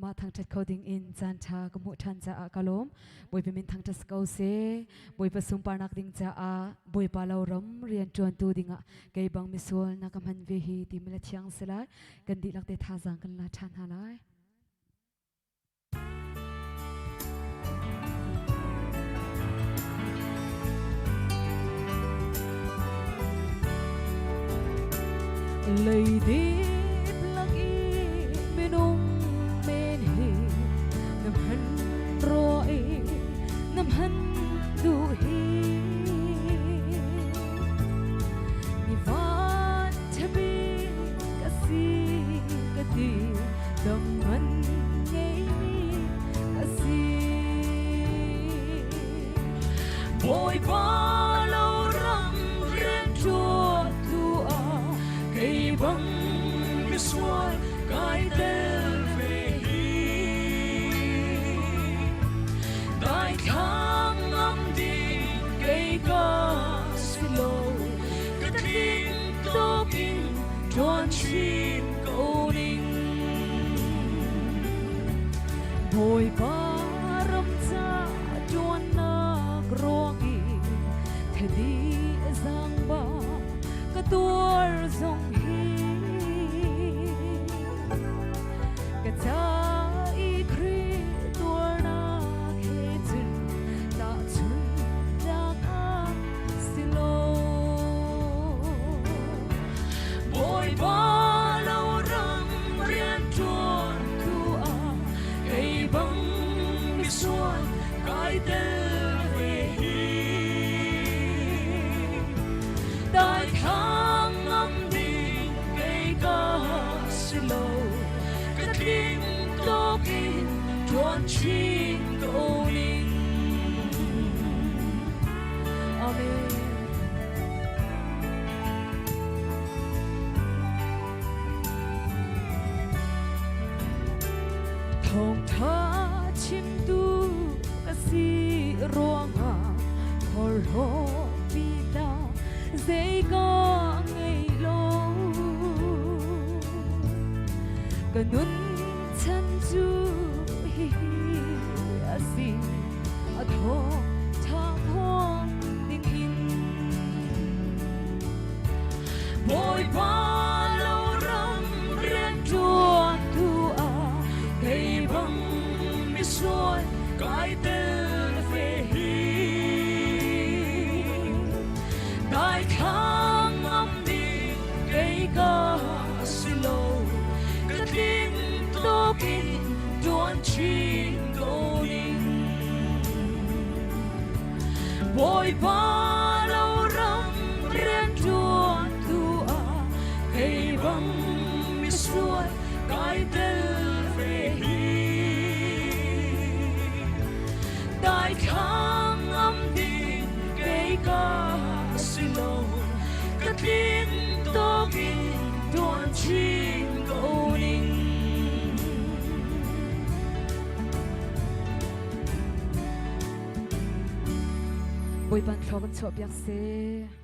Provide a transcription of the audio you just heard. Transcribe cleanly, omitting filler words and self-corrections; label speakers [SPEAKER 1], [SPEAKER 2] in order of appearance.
[SPEAKER 1] มาทางจัดเขาดิ่งอินจันทากมุทันจะอากาลมบอยเป็นมินทางจัดสกาวเซบอยประสุมปานักดิ่งจะอาบอยปาลาวรำเรียนจวนตูดิ่งอ่ะไกบังมิสวลนักมันเวฮีติมิลเชียงสลายกันดีลักเตท่าจังกันละชันฮาไลเลยดีบลักอีเมนุงเมนเฮน้ำหันรอเอน้ำหันดูเฮนิวานทบีกสีกดีดำมันเงกสีบอยบาเรารำเรียนจวดตัวbang miswal kay del vehi dai khang am din kay ka silo kating tokin tuan chin koning boy param sa tuan na grogi thedi zang ba katuar zong Chin koning Amen Thong tha chim tu kasi ruanga khol ho pita zai ga ngai lo kanun chan chu asi adho tha phong ding in boy pa lo ram rian chuan tu a kai bang mi suan kai tel fe hi dai khang am di kai ka silo ka tin to kin tuan chin koning boy pa lo ram rian chuan tu a kai bang mi suan kai tel fe hi dai khang am din kai ka silo ka tin to kin tuan chin koning Ôi ban thọ ban chọ biếc xe